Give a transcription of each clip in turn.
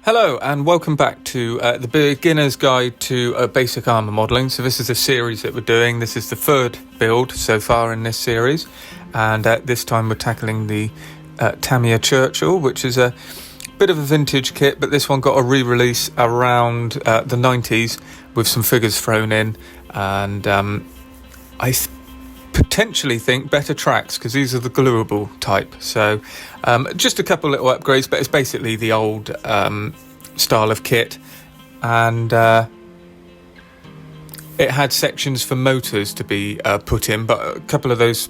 Hello and welcome back to the Beginner's Guide to Basic Armour Modelling. So this is a series that we're doing. This is the third build so far in this series, and this time we're tackling the Tamiya Churchill, which is a bit of a vintage kit, but this one got a re-release around the 90s with some figures thrown in, and potentially think better tracks because these are the gluable type. So just a couple little upgrades, but it's basically the old style of kit, and it had sections for motors to be put in, but a couple of those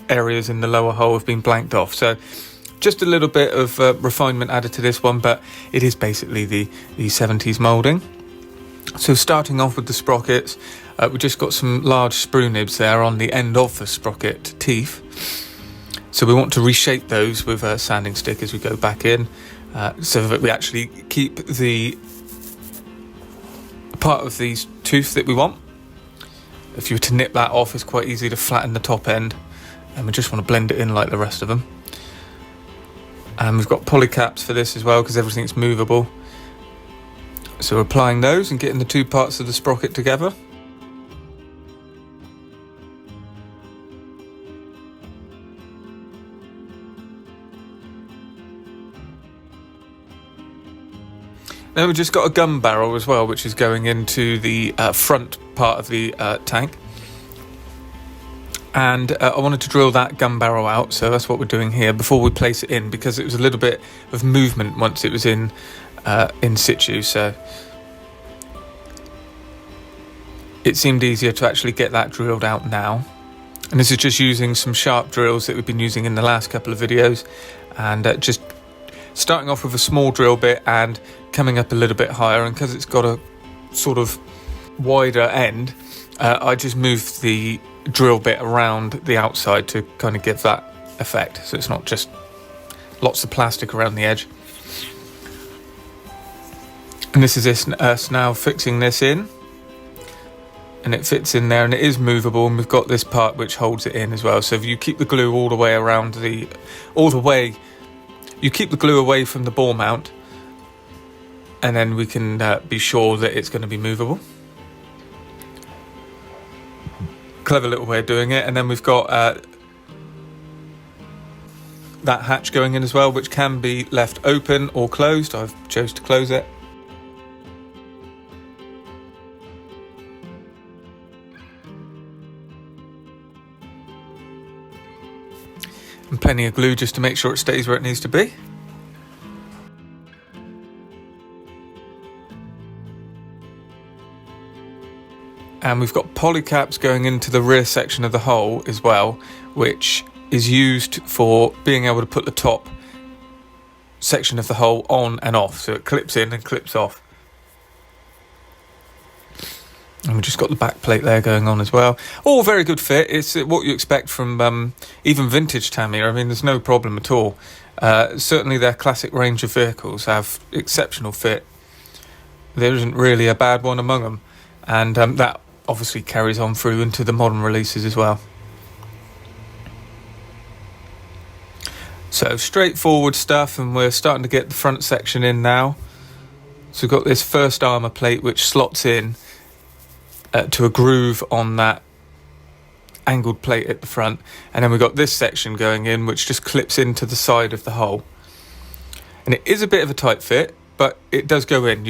areas in the lower hull have been blanked off. So just a little bit of refinement added to this one, but it is basically the 70s moulding. So starting off with the sprockets, we just got some large sprue nibs there on the end of the sprocket teeth. So we want to reshape those with a sanding stick as we go back in, so that we actually keep the part of the tooth that we want. If you were to nip that off, it's quite easy to flatten the top end, and we just want to blend it in like the rest of them. And we've got polycaps for this as well because everything's movable. So we're applying those and getting the two parts of the sprocket together. Then we've just got a gun barrel as well, which is going into the front part of the tank. And I wanted to drill that gun barrel out, so that's what we're doing here before we place it in, because it was a little bit of movement once it was in situ, so it seemed easier to actually get that drilled out now. And this is just using some sharp drills that we've been using in the last couple of videos, and just starting off with a small drill bit and coming up a little bit higher. And because it's got a sort of wider end, I just moved the drill bit around the outside to kind of give that effect, so it's not just lots of plastic around the edge. And this is us now fixing this in, and it fits in there, and it is movable, and we've got this part which holds it in as well. So if you keep the glue all the way around you keep the glue away from the ball mount, and then we can be sure that it's going to be movable. Clever little way of doing it. And then we've got that hatch going in as well, which can be left open or closed. I've chose to close it. And plenty of glue just to make sure it stays where it needs to be. And we've got polycaps going into the rear section of the hull as well, which is used for being able to put the top section of the hull on and off, so it clips in and clips off. And we've just got the back plate there going on as well. All very good fit. It's what you expect from even vintage Tamiya. I mean, there's no problem at all. Certainly their classic range of vehicles have exceptional fit. There isn't really a bad one among them. And that obviously carries on through into the modern releases as well. So straightforward stuff, and we're starting to get the front section in now. So we've got this first armour plate which slots in to a groove on that angled plate at the front, and then we've got this section going in which just clips into the side of the hull. And it is a bit of a tight fit, but it does go in.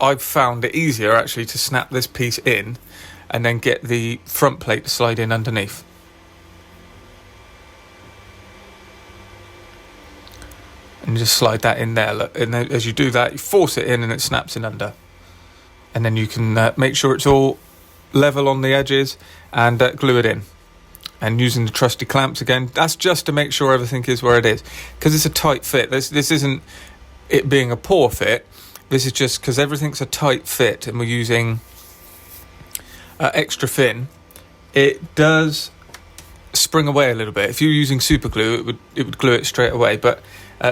I've found it easier actually to snap this piece in and then get the front plate to slide in underneath. And just slide that in there, look. And then as you do that, you force it in and it snaps in under. And then you can make sure it's all level on the edges and glue it in. And using the trusty clamps again, that's just to make sure everything is where it is, because it's a tight fit. This isn't it being a poor fit. This is just because everything's a tight fit and we're using extra thin. It does spring away a little bit. If you're using super glue, it would glue it straight away. But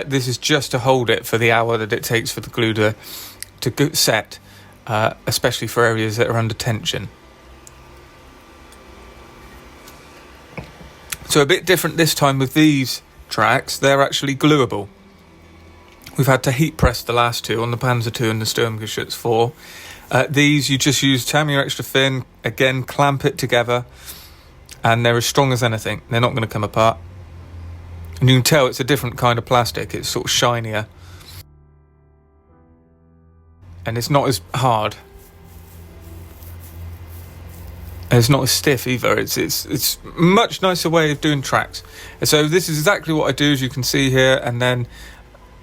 this is just to hold it for the hour that it takes for the glue to set, especially for areas that are under tension. So a bit different this time with these tracks. They're actually gluable, We've had to heat press the last two on the Panzer II and the Sturmgeschütz 4. These, you just use Tamiya extra thin, again, clamp it together, and they're as strong as anything. They're not going to come apart. And you can tell it's a different kind of plastic. It's sort of shinier. And it's not as hard. And it's not as stiff either. It's much nicer way of doing tracks. And so this is exactly what I do, as you can see here. And then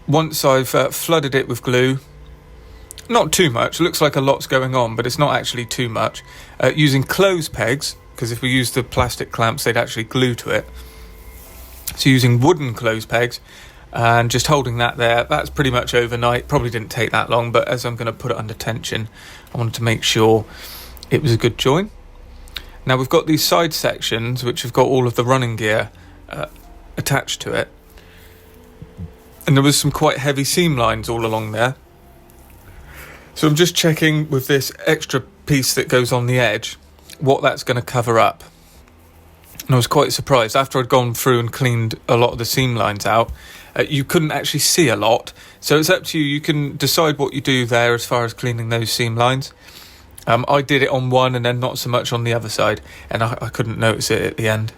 once I've flooded it with glue, not too much, it looks like a lot's going on, but it's not actually too much, using clothes pegs, because if we use the plastic clamps they'd actually glue to it. So using wooden clothes pegs and just holding that there, that's pretty much overnight. Probably didn't take that long, but as I'm going to put it under tension, I wanted to make sure it was a good join. Now we've got these side sections which have got all of the running gear attached to it. And there was some quite heavy seam lines all along there. So I'm just checking with this extra piece that goes on the edge what that's going to cover up. And I was quite surprised. After I'd gone through and cleaned a lot of the seam lines out, you couldn't actually see a lot. So it's up to you. You can decide what you do there as far as cleaning those seam lines. I did it on one and then not so much on the other side, and I couldn't notice it at the end.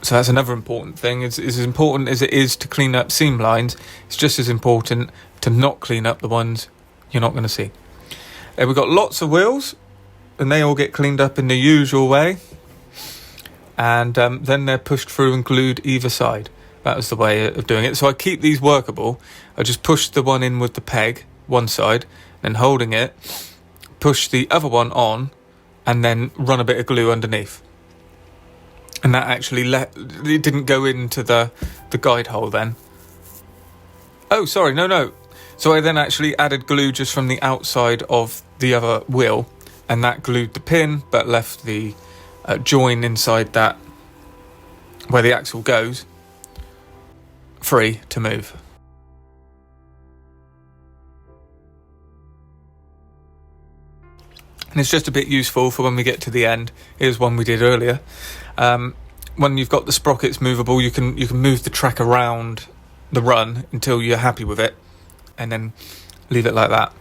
So that's another important thing. It's as important as it is to clean up seam lines, it's just as important to not clean up the ones you're not going to see. We've got lots of wheels, and they all get cleaned up in the usual way. And then they're pushed through and glued either side. That was the way of doing it. So I keep these workable. I just push the one in with the peg, one side, then holding it, push the other one on, and then run a bit of glue underneath. And that actually it didn't go into the guide hole then. Oh, sorry, no. So I then actually added glue just from the outside of the other wheel, and that glued the pin, but left the join inside that, where the axle goes, free to move. And it's just a bit useful for when we get to the end. Here's one we did earlier. When you've got the sprockets movable, you can move the track around the run until you're happy with it, and then leave it like that.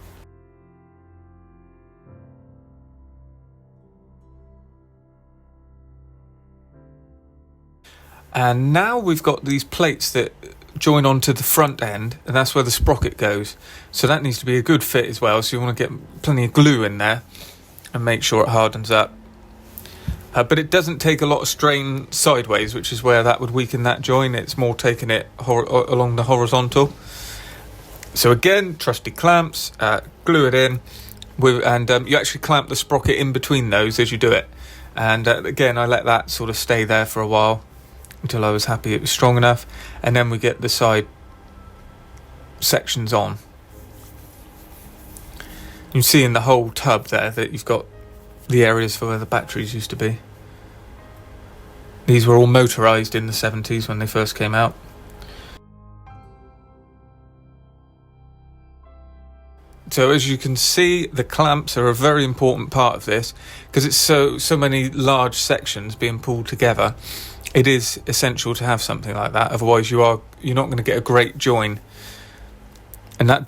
And now we've got these plates that join onto the front end, and that's where the sprocket goes. So that needs to be a good fit as well. So you want to get plenty of glue in there and make sure it hardens up. But it doesn't take a lot of strain sideways, which is where that would weaken that join. It's more taking it along the horizontal. So again, trusty clamps, glue it in, and you actually clamp the sprocket in between those as you do it. And again, I let that sort of stay there for a while until I was happy it was strong enough, and then we get the side sections on. You can see in the whole tub there that you've got the areas for where the batteries used to be. These were all motorised in the 70s when they first came out. So as you can see, the clamps are a very important part of this, because it's so many large sections being pulled together. It is essential to have something like that, otherwise you're not going to get a great join. And that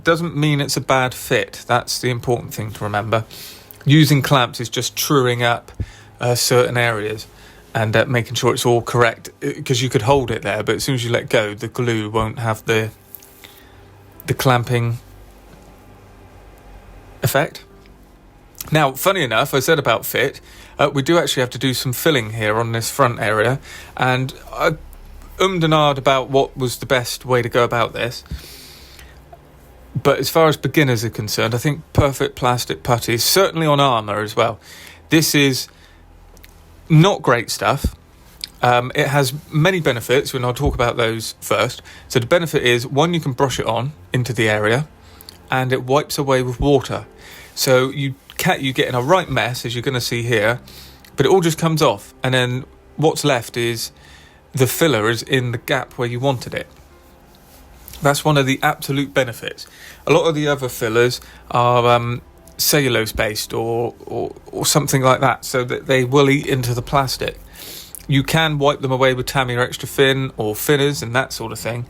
doesn't mean it's a bad fit. That's the important thing to remember. Using clamps is just truing up certain areas and making sure it's all correct, because you could hold it there, but as soon as you let go, the glue won't have the clamping effect. Now, funny enough, I said about fit, we do actually have to do some filling here on this front area, and I and ahed about what was the best way to go about this. But as far as beginners are concerned, I think perfect plastic putty, certainly on armour as well. This is not great stuff. It has many benefits, and I'll talk about those first. So the benefit is, one, you can brush it on into the area, and it wipes away with water. So you get in a right mess, as you're going to see here, but it all just comes off, and then what's left is the filler is in the gap where you wanted it. That's one of the absolute benefits. A lot of the other fillers are cellulose based or something like that, so that they will eat into the plastic. You can wipe them away with Tamiya extra thin or thinners and that sort of thing,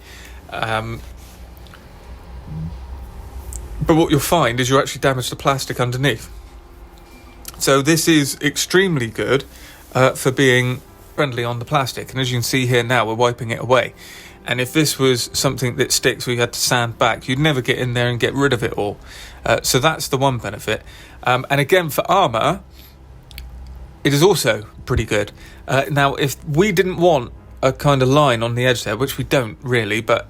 But what you'll find is you actually damage the plastic underneath. So this is extremely good for being friendly on the plastic. And as you can see here now, we're wiping it away. And if this was something that sticks where you had to sand back, you'd never get in there and get rid of it all. So that's the one benefit. And again, for armour, it is also pretty good. Now, if we didn't want a kind of line on the edge there, which we don't really, but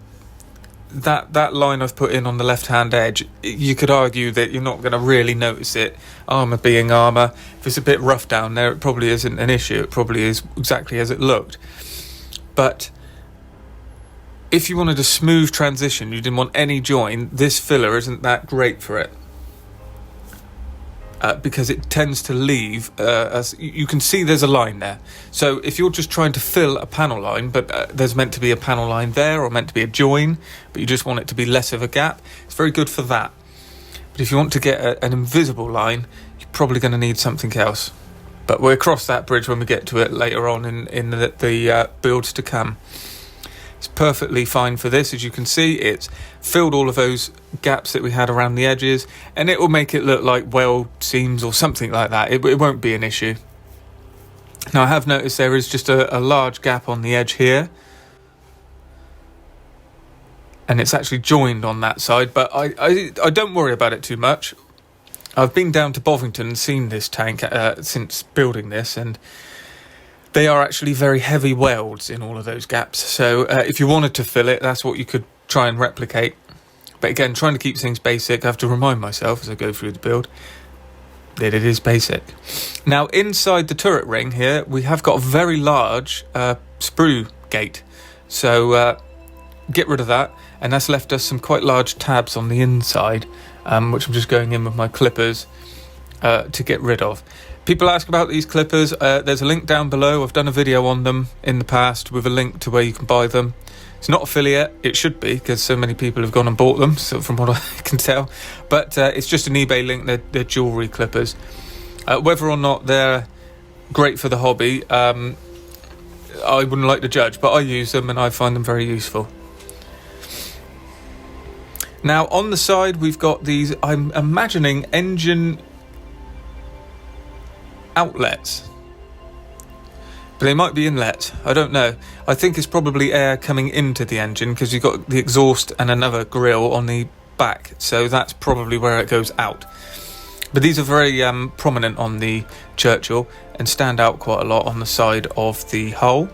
that line I've put in on the left-hand edge, you could argue that you're not going to really notice it. Armour being armour. If it's a bit rough down there, it probably isn't an issue. It probably is exactly as it looked. But if you wanted a smooth transition, you didn't want any join, this filler isn't that great for it. Because it tends to leave, you can see there's a line there. So if you're just trying to fill a panel line, but there's meant to be a panel line there, or meant to be a join, but you just want it to be less of a gap, it's very good for that. But if you want to get an invisible line, you're probably going to need something else. But we'll cross that bridge when we get to it later on in the builds to come. It's perfectly fine for this. As you can see, it's filled all of those gaps that we had around the edges, and it will make it look like weld seams or something like that. It won't be an issue. Now, I have noticed there is just a large gap on the edge here, and it's actually joined on that side, but I don't worry about it too much. I've been down to Bovington and seen this tank since building this, and they are actually very heavy welds in all of those gaps. So if you wanted to fill it, that's what you could try and replicate. But again, trying to keep things basic, I have to remind myself as I go through the build that it is basic. Now, inside the turret ring here, we have got a very large sprue gate. So get rid of that. And that's left us some quite large tabs on the inside, which I'm just going in with my clippers to get rid of. People ask about these clippers. There's a link down below. I've done a video on them in the past with a link to where you can buy them. It's not affiliate. It should be, because so many people have gone and bought them, so from what I can tell. But it's just an eBay link. They're jewellery clippers. Whether or not they're great for the hobby, I wouldn't like to judge, but I use them and I find them very useful. Now, on the side, we've got these, I'm imagining, engine outlets, but they might be inlets. I don't know. I think it's probably air coming into the engine, because you've got the exhaust and another grille on the back, so that's probably where it goes out. But these are very prominent on the Churchill and stand out quite a lot on the side of the hull.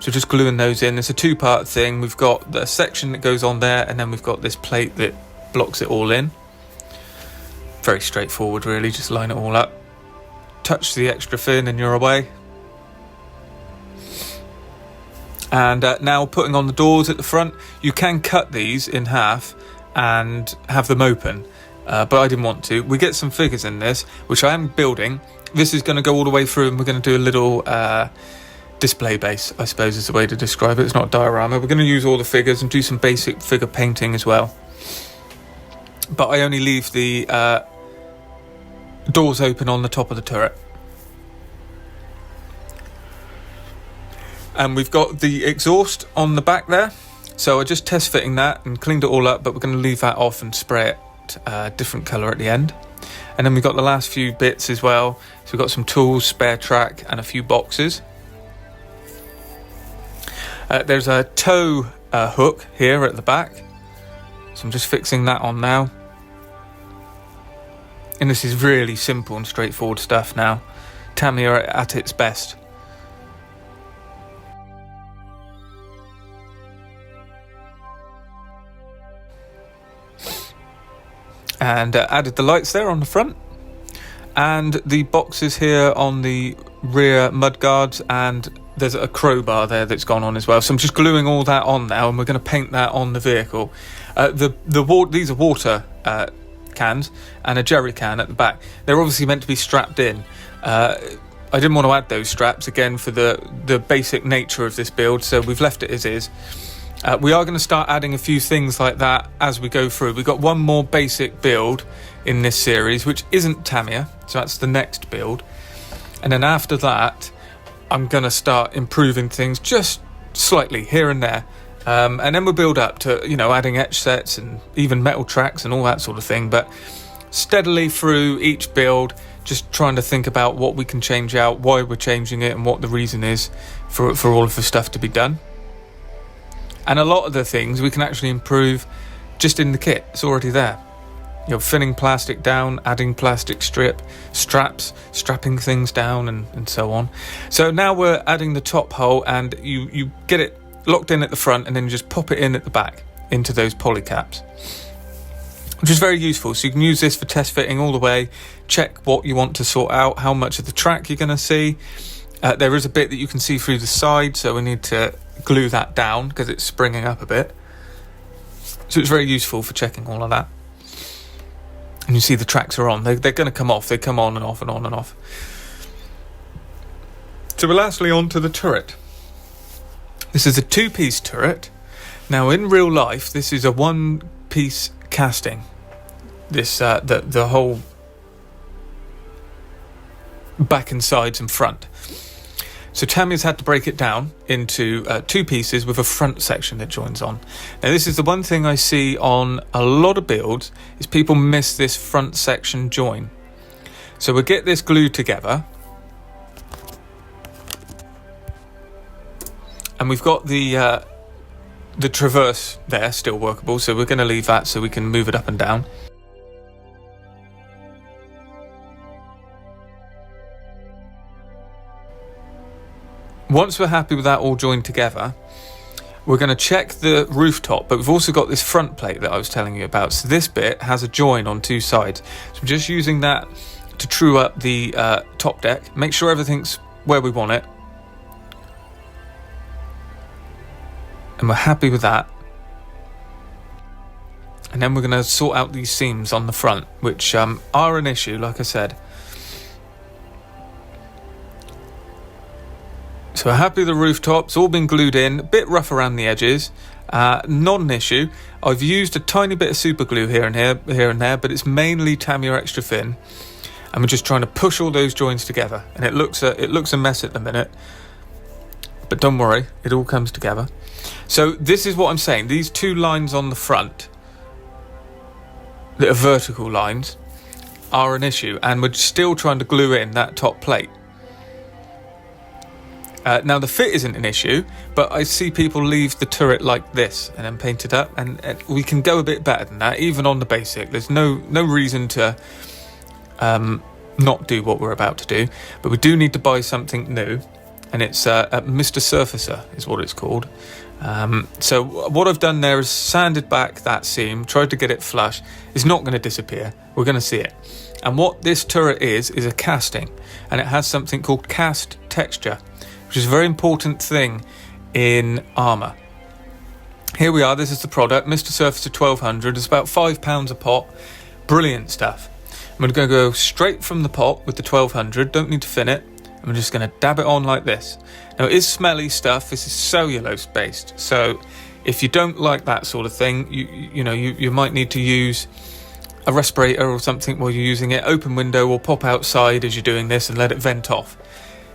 So just gluing those in. It's a two-part thing. We've got the section that goes on there, and then we've got this plate that blocks it all in. Very straightforward, really. Just line it all up. Touch the extra fin and you're away. And now putting on the doors at the front, you can cut these in half and have them open, but I didn't want to. We get some figures in this, which I am building. This is going to go all the way through, and we're going to do a little display base, I suppose is the way to describe it. It's not a diorama. We're going to use all the figures and do some basic figure painting as well. But I only leave the doors open on the top of the turret. And we've got the exhaust on the back there, so I just test fitting that and cleaned it all up, but we're going to leave that off and spray it a different colour at the end. And then we've got the last few bits as well. So we've got some tools, spare track, and a few boxes. There's a tow hook here at the back, so I'm just fixing that on now. And this is really simple and straightforward stuff now. Tamiya at its best. And added the lights there on the front. And the boxes here on the rear mudguards, and there's a crowbar there that's gone on as well. So I'm just gluing all that on now, and we're going to paint that on the vehicle. These are water cans and a jerry can at the back. They're obviously meant to be strapped in. I didn't want to add those straps again for the basic nature of this build, so we've left it as is. We are going to start adding a few things like that as we go through. We've got one more basic build in this series, which isn't Tamiya, so that's the next build. And then after that, I'm going to start improving things just slightly here and there. And then we'll build up to, adding etch sets and even metal tracks and all that sort of thing. But steadily through each build, just trying to think about what we can change out, why we're changing it, and what the reason is for all of the stuff to be done. And a lot of the things we can actually improve just in the kit. It's already there. Thinning plastic down, adding plastic straps, strapping things down, and so on. So now we're adding the top hole, and you get it locked in at the front, and then you just pop it in at the back into those poly caps, which is very useful. So you can use this for test fitting all the way, check what you want to sort out, how much of the track you're going to see. There is a bit that you can see through the side, so we need to glue that down because it's springing up a bit. So it's very useful for checking all of that. And you see the tracks are on. They're going to come off. They come on and off and on and off. So we're lastly on to the turret. This is a 2-piece turret. Now in real life, this is a 1-piece casting. This the whole back and sides and front. So Tamiya's had to break it down into 2 pieces with a front section that joins on. Now this is the one thing I see on a lot of builds, is people miss this front section join. So we'll get this glued together. And we've got the traverse there still workable, so we're going to leave that so we can move it up and down. Once we're happy with that all joined together, we're going to check the rooftop, but we've also got this front plate that I was telling you about. So this bit has a join on 2 sides. So I'm just using that to true up the top deck, make sure everything's where we want it. And we're happy with that. And then we're going to sort out these seams on the front, which are an issue, like I said. So we're happy with the rooftop. It's all been glued in, a bit rough around the edges. Not an issue. I've used a tiny bit of super glue here and there, but it's mainly Tamiya extra thin. And we're just trying to push all those joins together. And it looks a mess at the minute. But don't worry, it all comes together. So this is what I'm saying. These 2 lines on the front that are vertical lines are an issue. And we're still trying to glue in that top plate. Now the fit isn't an issue, but I see people leave the turret like this and then paint it up, and we can go a bit better than that, even on the basic. There's no reason to not do what we're about to do, but we do need to buy something new, and it's Mr. Surfacer is what it's called. So what I've done there is sanded back that seam, tried to get it flush. It's not going to disappear. We're going to see it. And what this turret is a casting, and it has something called cast texture, which is a very important thing in armour. Here we are, this is the product, Mr. Surfacer 1200. It's about £5 a pot. Brilliant stuff. I'm going to go straight from the pot with the 1200, don't need to fin it. I'm just going to dab it on like this. Now it is smelly stuff, this is cellulose based, so if you don't like that sort of thing, you might need to use a respirator or something while you're using it. Open window or pop outside as you're doing this and let it vent off.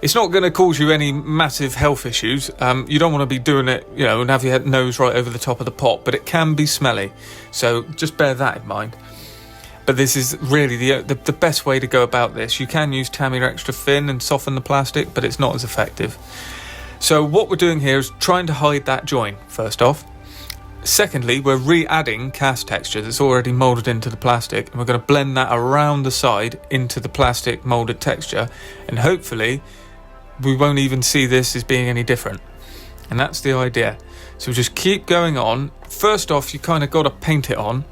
It's not going to cause you any massive health issues. You don't want to be doing it, and have your nose right over the top of the pot, but it can be smelly. So just bear that in mind. But this is really the best way to go about this. You can use Tamiya extra thin and soften the plastic, but it's not as effective. So what we're doing here is trying to hide that join, first off. Secondly, we're re-adding cast texture that's already moulded into the plastic, and we're going to blend that around the side into the plastic moulded texture, and hopefully we won't even see this as being any different. And that's the idea. So we just keep going on. First off, you kind of got to paint it on,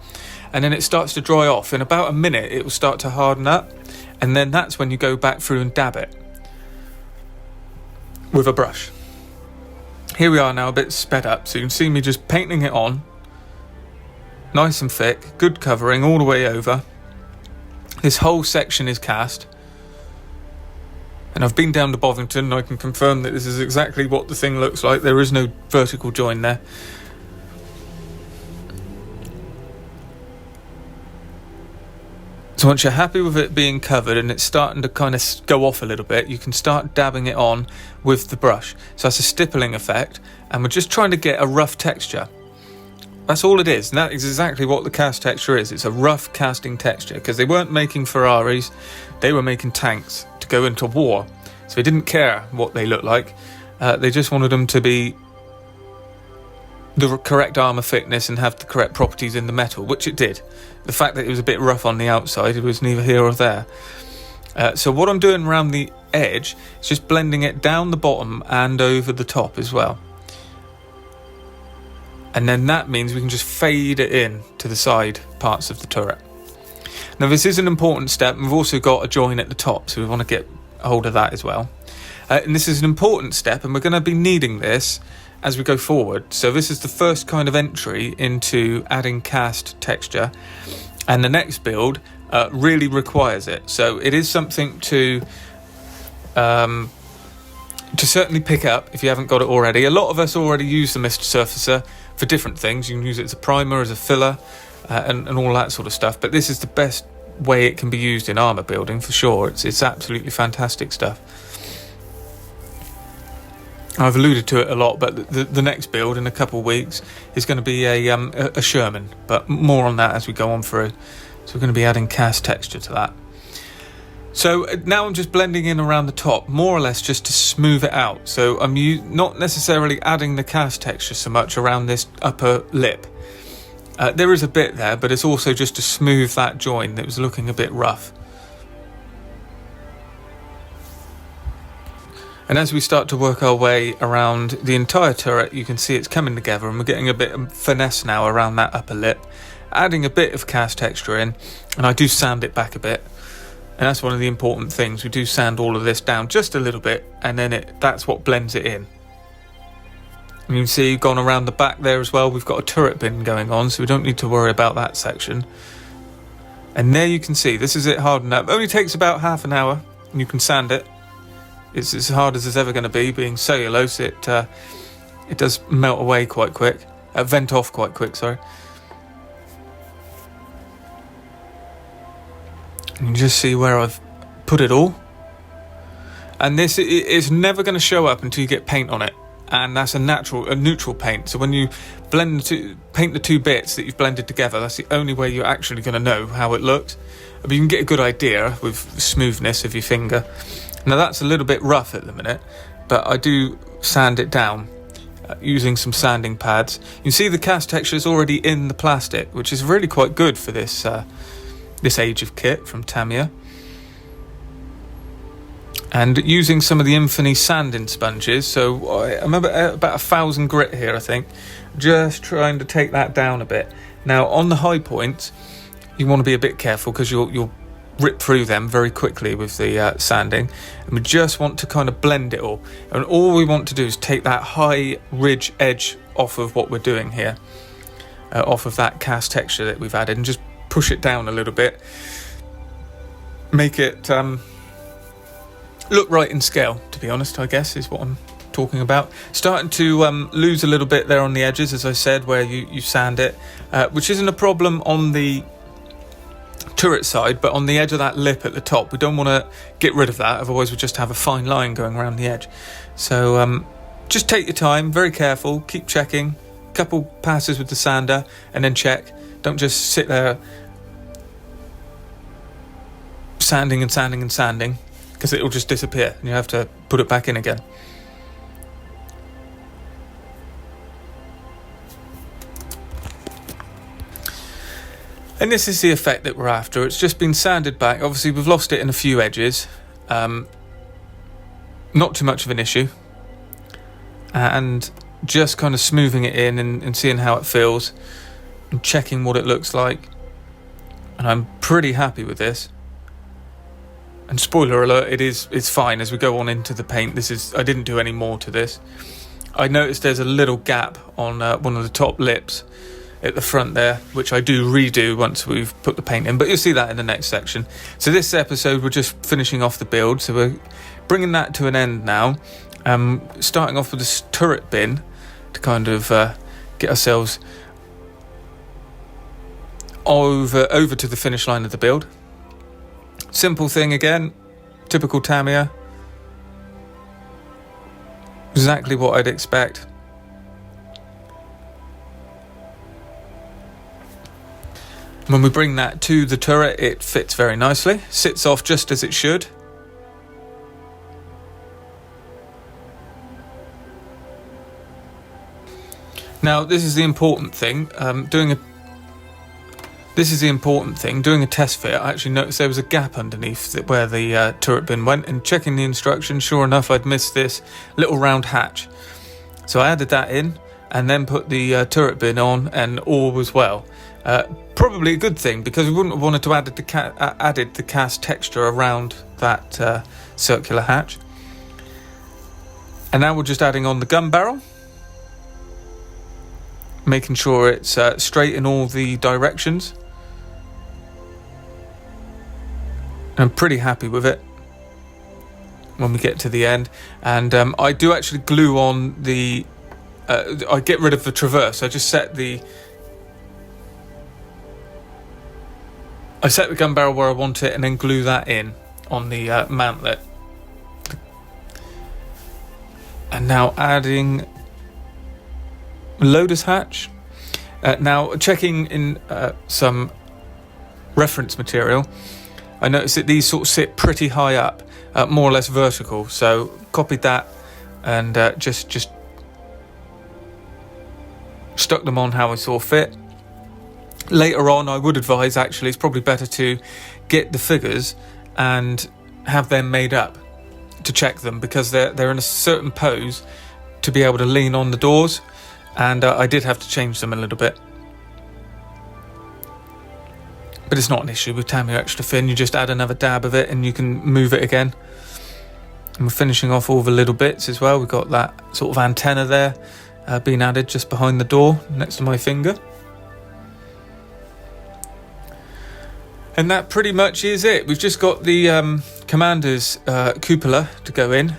and then it starts to dry off. In about a minute it will start to harden up, and then that's when you go back through and dab it with a brush. Here we are now, a bit sped up, so you can see me just painting it on, nice and thick, good covering all the way over. This whole section is cast, and I've been down to Bovington and I can confirm that this is exactly what the thing looks like. There is no vertical join there. So once you're happy with it being covered and it's starting to kind of go off a little bit, you can start dabbing it on with the brush. So that's a stippling effect, and we're just trying to get a rough texture. That's all it is, and that is exactly what the cast texture is. It's a rough casting texture, because they weren't making Ferraris, they were making tanks to go into war. So they didn't care what they looked like, they just wanted them to be the correct armour thickness and have the correct properties in the metal, which it did. The fact that it was a bit rough on the outside, it was neither here or there. So what I'm doing around the edge is just blending it down the bottom and over the top as well. And then that means we can just fade it in to the side parts of the turret. Now this is an important step. We've also got a join at the top, so we want to get a hold of that as well. And this is an important step, and we're going to be needing this as we go forward. So this is the first kind of entry into adding cast texture, and the next build really requires it. So it is something to certainly pick up if you haven't got it already. A lot of us already use the Mist Surfacer for different things. You can use it as a primer, as a filler, and all that sort of stuff. But this is the best way it can be used in armour building for sure. It's absolutely fantastic stuff. I've alluded to it a lot, but the next build in a couple of weeks is going to be a Sherman, but more on that as we go on through. So we're going to be adding cast texture to that. So now I'm just blending in around the top, more or less just to smooth it out. So I'm not necessarily adding the cast texture so much around this upper lip. There is a bit there, but it's also just to smooth that join that was looking a bit rough. And as we start to work our way around the entire turret, you can see it's coming together, and we're getting a bit of finesse now around that upper lip, adding a bit of cast texture in, and I do sand it back a bit. And that's one of the important things. We do sand all of this down just a little bit, and then that's what blends it in. And you can see gone around the back there as well. We've got a turret bin going on, so we don't need to worry about that section. And there you can see, this is it hardened up. It only takes about half an hour, and you can sand it. It's as hard as it's ever going to be. Being cellulose, it does melt away quite quick, vent off quite quick, sorry. And you just see where I've put it all. And this is never going to show up until you get paint on it, and that's a neutral paint. So when you paint the two bits that you've blended together, that's the only way you're actually going to know how it looks. But you can get a good idea with the smoothness of your finger. Now that's a little bit rough at the minute, but I do sand it down using some sanding pads. You can see the cast texture is already in the plastic, which is really quite good for this this age of kit from Tamiya. And using some of the Infamy sanding sponges, so I remember about 1,000 grit here, I think, just trying to take that down a bit. Now on the high points, you want to be a bit careful because you'll rip through them very quickly with the sanding, and we just want to kind of blend it all, and all we want to do is take that high ridge edge off of what we're doing here, off of that cast texture that we've added, and just push it down a little bit, make it look right in scale, to be honest, I guess is what I'm talking about. Starting to lose a little bit there on the edges, as I said, where you sand it, which isn't a problem on the turret side, but on the edge of that lip at the top, we don't want to get rid of that, otherwise we just have a fine line going around the edge. So just take your time, very careful, keep checking, a couple passes with the sander and then check. Don't just sit there sanding and sanding and sanding, because it will just disappear and you have to put it back in again. And this is the effect that we're after. It's just been sanded back. Obviously we've lost it in a few edges, not too much of an issue, and just kind of smoothing it in and seeing how it feels and checking what it looks like. And I'm pretty happy with this. And spoiler alert, it's fine as we go on into the paint. I didn't do any more to this. I noticed there's a little gap on one of the top lips at the front there, which I do redo once we've put the paint in, but you'll see that in the next section. So this episode we're just finishing off the build, so we're bringing that to an end now, starting off with this turret bin to kind of get ourselves over to the finish line of the build. Simple thing again, typical Tamiya. Exactly what I'd expect. When we bring that to the turret, it fits very nicely, sits off just as it should. Now, this is the important thing. Doing a test fit, I actually noticed there was a gap underneath where the turret bin went, and checking the instructions, sure enough, I'd missed this little round hatch. So I added that in and then put the turret bin on, and all was well. Probably a good thing, because we wouldn't have wanted to added the cast texture around that circular hatch. And now we're just adding on the gun barrel, making sure it's straight in all the directions. I'm pretty happy with it when we get to the end. And I do actually glue on the I get rid of the traverse. I just set the gun barrel where I want it, and then glue that in on the mantlet. And now adding loader's hatch. Now checking in some reference material, I noticed that these sort of sit pretty high up, more or less vertical. So copied that and just stuck them on how I saw fit. Later on, I would advise, actually, it's probably better to get the figures and have them made up to check them, because they're in a certain pose to be able to lean on the doors, and I did have to change them a little bit. But it's not an issue with Tamiya Extra Thin. You just add another dab of it and you can move it again. And we're finishing off all the little bits as well. We've got that sort of antenna there being added just behind the door next to my finger. And that pretty much is it. We've just got the commander's cupola to go in.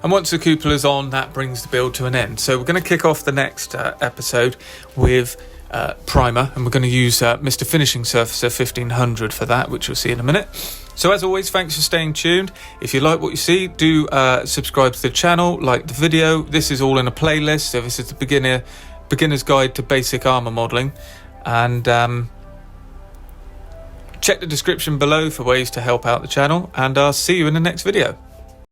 And once the cupola's on, that brings the build to an end. So we're going to kick off the next episode with primer, and we're going to use Mr. Finishing Surfacer 1500 for that, which we'll see in a minute. So as always, thanks for staying tuned. If you like what you see, do subscribe to the channel, like the video. This is all in a playlist, so this is the beginner's guide to basic armor modelling. And check the description below for ways to help out the channel, and I'll see you in the next video.